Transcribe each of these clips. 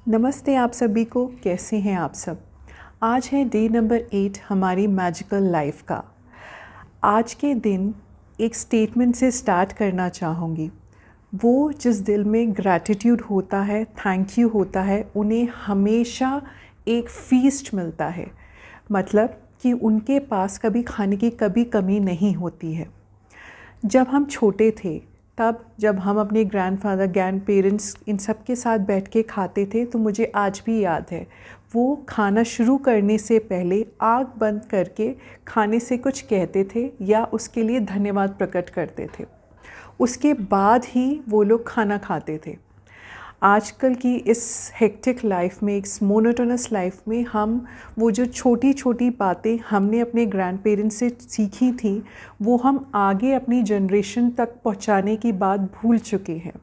नमस्ते आप सभी को, कैसे हैं आप सब। आज है डे नंबर 8 हमारी मैजिकल लाइफ का। आज के दिन एक स्टेटमेंट से स्टार्ट करना चाहूँगी। वो जिस दिल में ग्रैटिट्यूड होता है, थैंक यू होता है, उन्हें हमेशा एक फीस्ट मिलता है। मतलब कि उनके पास कभी खाने की कभी कमी नहीं होती है। जब हम छोटे थे तब जब हम अपने ग्रैंडफादर, ग्रैंड पेरेंट्स इन सब के साथ बैठ के खाते थे, तो मुझे आज भी याद है वो खाना शुरू करने से पहले आँख बंद करके खाने से कुछ कहते थे या उसके लिए धन्यवाद प्रकट करते थे। उसके बाद ही वो लोग खाना खाते थे। आजकल की इस हेक्टिक लाइफ में, इस मोनोटोनस लाइफ में, हम वो जो छोटी छोटी बातें हमने अपने ग्रैंड पेरेंट्स से सीखी थी, वो हम आगे अपनी जनरेशन तक पहुंचाने की बात भूल चुके हैं।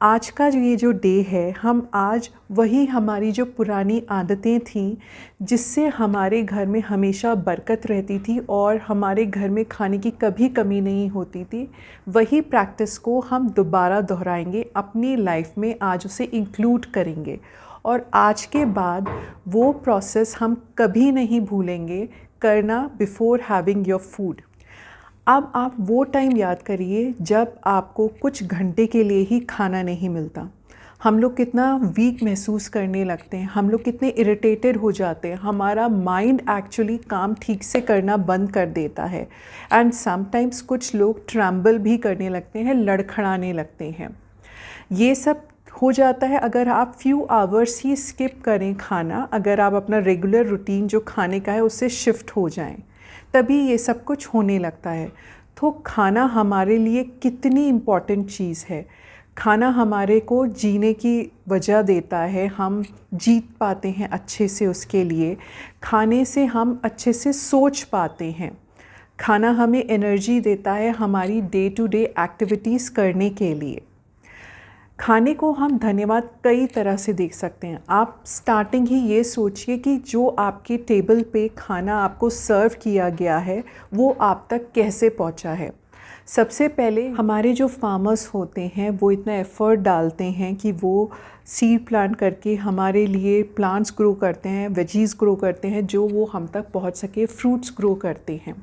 आज का जो ये जो डे है, हम आज वही हमारी जो पुरानी आदतें थीं जिससे हमारे घर में हमेशा बरकत रहती थी और हमारे घर में खाने की कभी कमी नहीं होती थी, वही प्रैक्टिस को हम दोबारा दोहराएंगे अपनी लाइफ में। आज उसे इंक्लूड करेंगे और आज के बाद वो प्रोसेस हम कभी नहीं भूलेंगे करना बिफोर हैविंग योर फूड। अब आप वो टाइम याद करिए जब आपको कुछ घंटे के लिए ही खाना नहीं मिलता। हम लोग कितना वीक महसूस करने लगते हैं, हम लोग कितने इरिटेटेड हो जाते हैं, हमारा माइंड एक्चुअली काम ठीक से करना बंद कर देता है। एंड समटाइम्स कुछ लोग ट्रैम्बल भी करने लगते हैं, लड़खड़ाने लगते हैं। ये सब हो जाता है अगर आप फ्यू आवर्स ही स्किप करें खाना, अगर आप अपना रेगुलर रूटीन जो खाने का है उससे शिफ्ट हो जाएं, तभी ये सब कुछ होने लगता है। तो खाना हमारे लिए कितनी इम्पॉर्टेंट चीज़ है। खाना हमारे को जीने की वजह देता है, हम जीत पाते हैं अच्छे से उसके लिए। खाने से हम अच्छे से सोच पाते हैं। खाना हमें एनर्जी देता है हमारी डे टू डे एक्टिविटीज़ करने के लिए। खाने को हम धन्यवाद कई तरह से देख सकते हैं। आप स्टार्टिंग ही ये सोचिए कि जो आपके टेबल पे खाना आपको सर्व किया गया है वो आप तक कैसे पहुंचा है। सबसे पहले हमारे जो फार्मर्स होते हैं वो इतना एफ़र्ट डालते हैं कि वो सीड प्लांट करके हमारे लिए प्लांट्स ग्रो करते हैं, वेजीज़ ग्रो करते हैं, जो वो हम तक पहुंच सके, फ्रूट्स ग्रो करते हैं।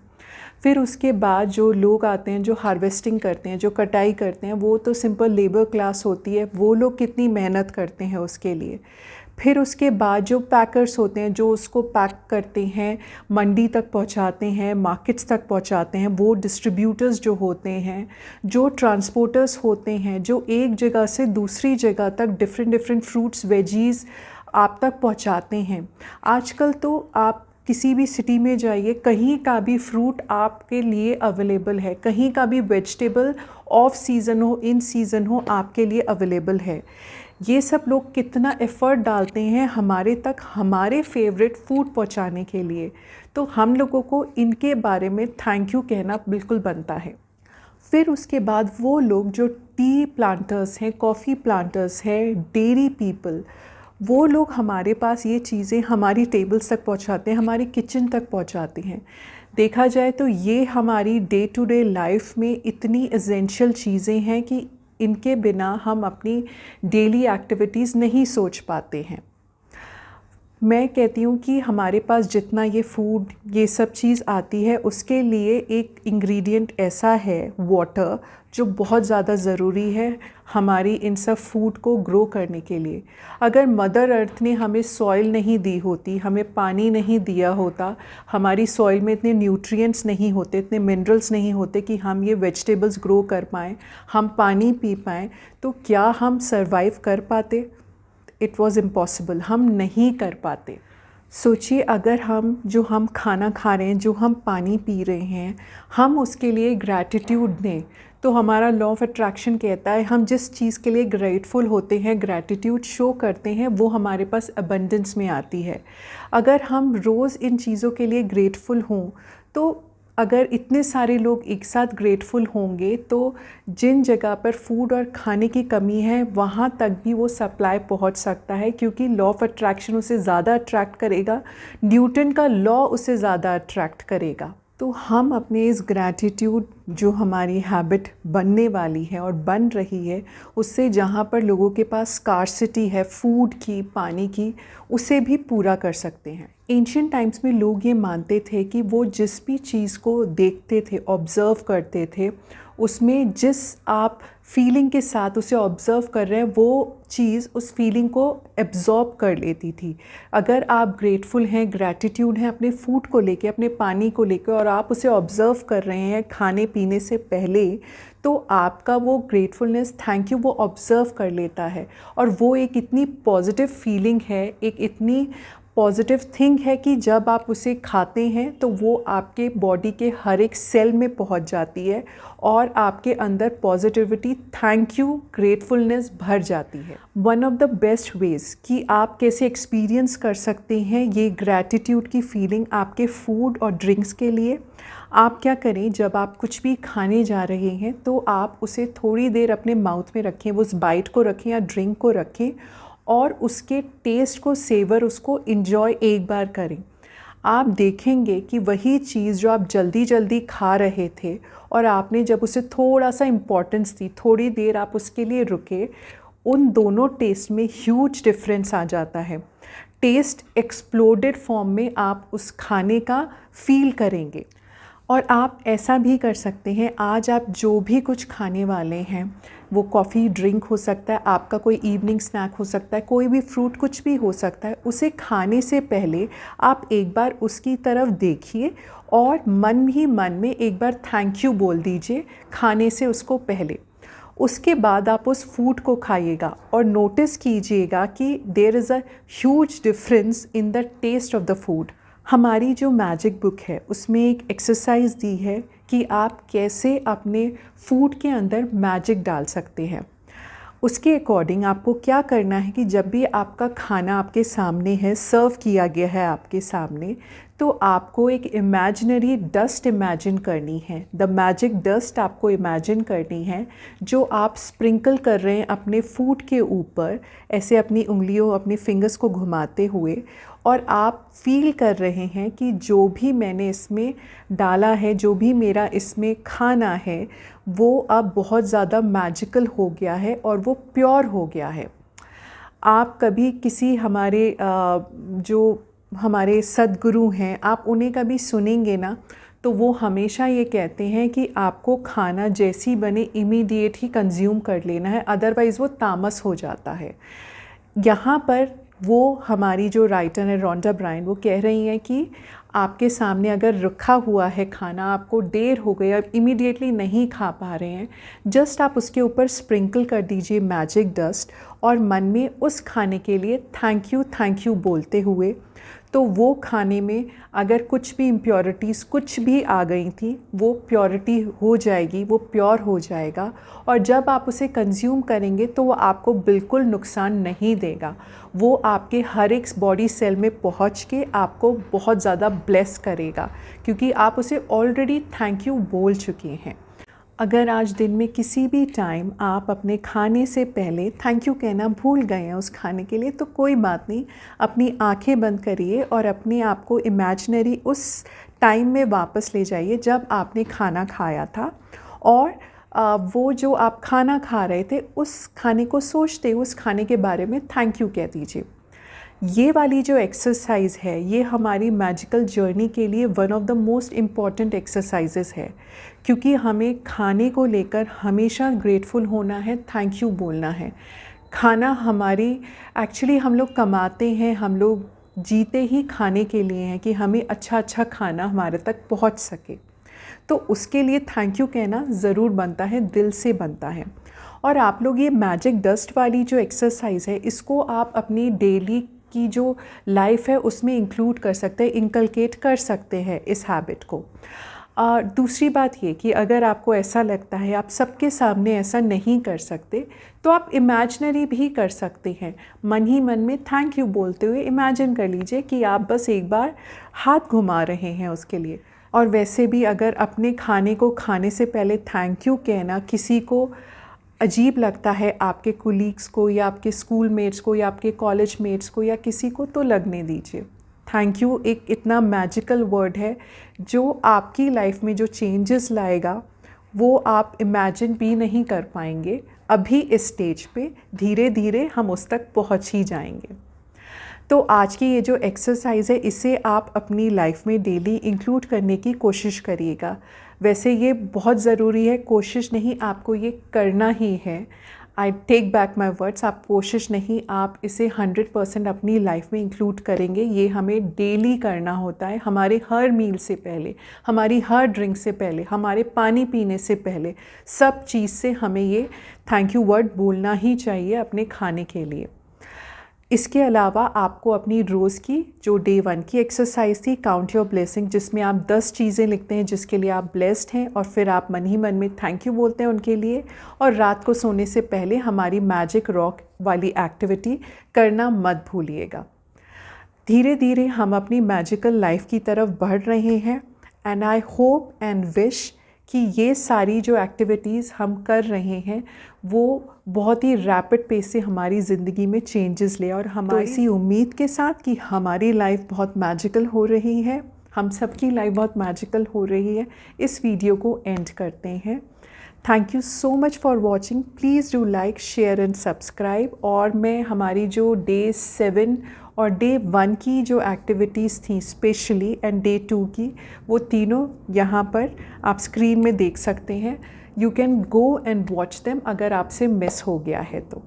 फिर उसके बाद जो लोग आते हैं, जो हार्वेस्टिंग करते हैं, जो कटाई करते हैं, वो तो सिंपल लेबर क्लास होती है। वो लोग कितनी मेहनत करते हैं उसके लिए। फिर उसके बाद जो पैकर्स होते हैं, जो उसको पैक करते हैं, मंडी तक पहुंचाते हैं, मार्केट्स तक पहुंचाते हैं, वो डिस्ट्रीब्यूटर्स जो होते हैं, जो ट्रांसपोर्टर्स होते हैं, जो एक जगह से दूसरी जगह तक डिफरेंट फ्रूट्स, वेजीज़ आप तक पहुंचाते हैं। आजकल तो आप किसी भी सिटी में जाइए, कहीं का भी फ्रूट आपके लिए अवेलेबल है, कहीं का भी वेजिटेबल ऑफ सीज़न हो, इन सीज़न हो, आपके लिए अवेलेबल है। ये सब लोग कितना एफ़र्ट डालते हैं हमारे तक हमारे फेवरेट फूड पहुंचाने के लिए। तो हम लोगों को इनके बारे में थैंक यू कहना बिल्कुल बनता है। फिर उसके बाद वो लोग जो टी प्लांटर्स हैं, कॉफ़ी प्लांटर्स हैं, डेयरी पीपल, वो लोग हमारे पास ये चीज़ें हमारी टेबल्स तक पहुंचाते हैं, हमारी किचन तक पहुंचाते हैं। देखा जाए तो ये हमारी डे टू डे लाइफ में इतनी एसेंशियल चीज़ें हैं कि इनके बिना हम अपनी डेली एक्टिविटीज़ नहीं सोच पाते हैं। मैं कहती हूँ कि हमारे पास जितना ये फूड, ये सब चीज़ आती है, उसके लिए एक इंग्रेडिएंट ऐसा है वाटर, जो बहुत ज़्यादा ज़रूरी है हमारी इन सब फूड को ग्रो करने के लिए। अगर मदर अर्थ ने हमें सॉइल नहीं दी होती, हमें पानी नहीं दिया होता, हमारी सॉइल में इतने न्यूट्रिएंट्स नहीं होते, इतने मिनरल्स नहीं होते कि हम ये वेजिटेबल्स ग्रो कर पाएँ, हम पानी पी पाएँ, तो क्या हम सर्वाइव कर पाते? इट वॉज़ इम्पॉसिबल, हम नहीं कर पाते। सोचिए अगर हम खाना खा रहे हैं, जो हम पानी पी रहे हैं, हम उसके लिए ग्रैटिट्यूड दें, तो हमारा लॉ ऑफ अट्रैक्शन कहता है हम जिस चीज़ के लिए ग्रेटफुल होते हैं, ग्रैटिट्यूड शो करते हैं, वो हमारे पास अबंडेंस में आती है। अगर हम रोज़ इन चीज़ों के लिए ग्रेटफुल हों, तो अगर इतने सारे लोग एक साथ ग्रेटफुल होंगे, तो जिन जगह पर फूड और खाने की कमी है वहाँ तक भी वो सप्लाई पहुँच सकता है, क्योंकि लॉ ऑफ अट्रैक्शन उसे ज़्यादा अट्रैक्ट करेगा, न्यूटन का लॉ उसे ज़्यादा अट्रैक्ट करेगा। तो हम अपने इस ग्रैटिट्यूड जो हमारी हैबिट बनने वाली है और बन रही है, उससे जहाँ पर लोगों के पास स्कार्सिटी है फूड की, पानी की, उसे भी पूरा कर सकते हैं। एंशिएंट टाइम्स में लोग ये मानते थे कि वो जिस भी चीज़ को देखते थे, ऑब्ज़र्व करते थे, उसमें जिस आप फीलिंग के साथ उसे ऑब्ज़र्व कर रहे हैं, वो चीज़ उस फीलिंग को एब्ज़ॉर्ब कर लेती थी। अगर आप ग्रेटफुल हैं, ग्रैटिट्यूड हैं अपने फूड को लेके, अपने पानी को लेके, और आप उसे ऑब्ज़र्व कर रहे हैं खाने पीने से पहले, तो आपका वो ग्रेटफुलनेस, थैंक यू, वो ऑब्ज़र्व कर लेता है। और वो एक इतनी पॉजिटिव फीलिंग है, एक इतनी पॉजिटिव थिंग है कि जब आप उसे खाते हैं तो वो आपके बॉडी के हर एक सेल में पहुंच जाती है और आपके अंदर पॉजिटिविटी, थैंक यू, ग्रेटफुलनेस भर जाती है। One of the best ways कि आप कैसे एक्सपीरियंस कर सकते हैं ये ग्रैटिट्यूड की फीलिंग आपके फूड और ड्रिंक्स के लिए, आप क्या करें, जब आप कुछ भी खाने जा रहे हैं तो आप उसे थोड़ी देर अपने माउथ में रखें, वो उस बाइट को रखें या ड्रिंक को रखें और उसके टेस्ट को सेवर, उसको इन्जॉय एक बार करें। आप देखेंगे कि वही चीज़ जो आप जल्दी जल्दी खा रहे थे और आपने जब उसे थोड़ा सा इम्पोर्टेंस दी, थोड़ी देर आप उसके लिए रुके, उन दोनों टेस्ट में ह्यूज डिफरेंस आ जाता है। टेस्ट एक्सप्लोडेड फॉर्म में आप उस खाने का फील करेंगे। और आप ऐसा भी कर सकते हैं, आज आप जो भी कुछ खाने वाले हैं, वो कॉफ़ी ड्रिंक हो सकता है, आपका कोई इवनिंग स्नैक हो सकता है, कोई भी फ्रूट, कुछ भी हो सकता है, उसे खाने से पहले आप एक बार उसकी तरफ देखिए और मन ही मन में एक बार थैंक यू बोल दीजिए खाने से उसको पहले। उसके बाद आप उस फूड को खाइएगा और नोटिस कीजिएगा कि there is a huge difference in the taste of the food. हमारी जो मैजिक बुक है उसमें एक एक्सरसाइज दी है कि आप कैसे अपने फूड के अंदर मैजिक डाल सकते हैं। उसके अकॉर्डिंग आपको क्या करना है कि जब भी आपका खाना आपके सामने है, सर्व किया गया है आपके सामने, तो आपको एक इमेजिनरी डस्ट इमेजिन करनी है। द मैजिक डस्ट आपको इमेजिन करनी है जो आप स्प्रिंकल कर रहे हैं अपने फूड के ऊपर, ऐसे अपनी उंगलियों, अपने फिंगर्स को घुमाते हुए, और आप फील कर रहे हैं कि जो भी मैंने इसमें डाला है, जो भी मेरा इसमें खाना है, वो अब बहुत ज़्यादा मैजिकल हो गया है और वो प्योर हो गया है। आप कभी किसी जो हमारे सद्गुरु हैं, आप उन्हें कभी सुनेंगे ना, तो वो हमेशा ये कहते हैं कि आपको खाना जैसी बने इमीडिएट ही कंज्यूम कर लेना है, अदरवाइज़ वो तामस हो जाता है। यहाँ पर वो हमारी जो राइटर है रोंडा ब्रायन, वो कह रही हैं कि आपके सामने अगर रखा हुआ है खाना, आपको देर हो गई, आप इमीडिएटली नहीं खा पा रहे हैं, जस्ट आप उसके ऊपर स्प्रिंकल कर दीजिए मैजिक डस्ट और मन में उस खाने के लिए थैंक यू बोलते हुए, तो वो खाने में अगर कुछ भी इम्प्योरिटीज़ कुछ भी आ गई थी, वो प्योरिटी हो जाएगी, वो प्योर हो जाएगा, और जब आप उसे कंज्यूम करेंगे तो वो आपको बिल्कुल नुकसान नहीं देगा। वो आपके हर एक बॉडी सेल में पहुंच के आपको बहुत ज़्यादा ब्लेस करेगा, क्योंकि आप उसे ऑलरेडी थैंक यू बोल चुके हैं। अगर आज दिन में किसी भी टाइम आप अपने खाने से पहले थैंक यू कहना भूल गए हैं उस खाने के लिए, तो कोई बात नहीं, अपनी आंखें बंद करिए और अपने आप को इमेजिनरी उस टाइम में वापस ले जाइए जब आपने खाना खाया था, और वो जो आप खाना खा रहे थे उस खाने को सोचते हुए उस खाने के बारे में थैंक यू कह दीजिए। ये वाली जो एक्सरसाइज है, ये हमारी मैजिकल जर्नी के लिए one of the most important exercises है, क्योंकि हमें खाने को लेकर हमेशा ग्रेटफुल होना है, थैंक यू बोलना है। खाना हमारी, एक्चुअली हम लोग कमाते हैं, हम लोग जीते ही खाने के लिए हैं कि हमें अच्छा अच्छा खाना हमारे तक पहुंच सके, तो उसके लिए थैंक यू कहना ज़रूर बनता है, दिल से बनता है। और आप लोग ये मैजिक डस्ट वाली जो एक्सरसाइज है, इसको आप अपनी डेली की जो लाइफ है उसमें इंक्लूड कर सकते हैं, इनकलकेट कर सकते हैं इस हैबिट को। दूसरी बात ये कि अगर आपको ऐसा लगता है आप सबके सामने ऐसा नहीं कर सकते, तो आप इमेजिनरी भी कर सकते हैं। मन ही मन में थैंक यू बोलते हुए इमेजिन कर लीजिए कि आप बस एक बार हाथ घुमा रहे हैं उसके लिए। और वैसे भी अगर अपने खाने को खाने से पहले थैंक यू कहना किसी को अजीब लगता है, आपके कुलीग्स को या आपके स्कूल मेट्स को या आपके कॉलेज मेट्स को या किसी को, तो लगने दीजिए। थैंक यू एक इतना मैजिकल वर्ड है जो आपकी लाइफ में जो चेंजेस लाएगा वो आप इमेजिन भी नहीं कर पाएंगे। अभी इस स्टेज पे धीरे धीरे हम उस तक पहुंच ही जाएंगे। तो आज की ये जो एक्सरसाइज़ है इसे आप अपनी लाइफ में डेली इंक्लूड करने की कोशिश करिएगा। वैसे ये बहुत ज़रूरी है, कोशिश नहीं, आपको ये करना ही है। I take back my words, आप कोशिश नहीं, आप इसे 100% अपनी लाइफ में इंक्लूड करेंगे। ये हमें डेली करना होता है, हमारे हर मील से पहले, हमारी हर ड्रिंक से पहले, हमारे पानी पीने से पहले, सब चीज़ से हमें ये थैंक यू वर्ड बोलना ही चाहिए अपने खाने के लिए। इसके अलावा आपको अपनी रोज़ की जो डे 1 की एक्सरसाइज थी काउंट योर ब्लेसिंग, जिसमें आप 10 चीज़ें लिखते हैं जिसके लिए आप ब्लेस्ड हैं और फिर आप मन ही मन में थैंक यू बोलते हैं उनके लिए। और रात को सोने से पहले हमारी मैजिक रॉक वाली एक्टिविटी करना मत भूलिएगा। धीरे धीरे हम अपनी मैजिकल लाइफ की तरफ बढ़ रहे हैं and I hope and wish कि ये सारी जो एक्टिविटीज़ हम कर रहे हैं वो बहुत ही रैपिड पेस से हमारी ज़िंदगी में चेंजेस ले। और हम तो इसी उम्मीद के साथ कि हमारी लाइफ बहुत मैजिकल हो रही है, हम सबकी लाइफ बहुत मैजिकल हो रही है, इस वीडियो को एंड करते हैं। Thank you so much for watching. Please do like, share and subscribe. और मैं हमारी जो डे 7 और डे 1 की जो एक्टिविटीज़ थी स्पेशली एंड डे 2 की, वो तीनों यहाँ पर आप स्क्रीन में देख सकते हैं। You can go and watch them अगर आपसे मिस हो गया है तो।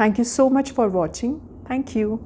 Thank you so much for watching. Thank you.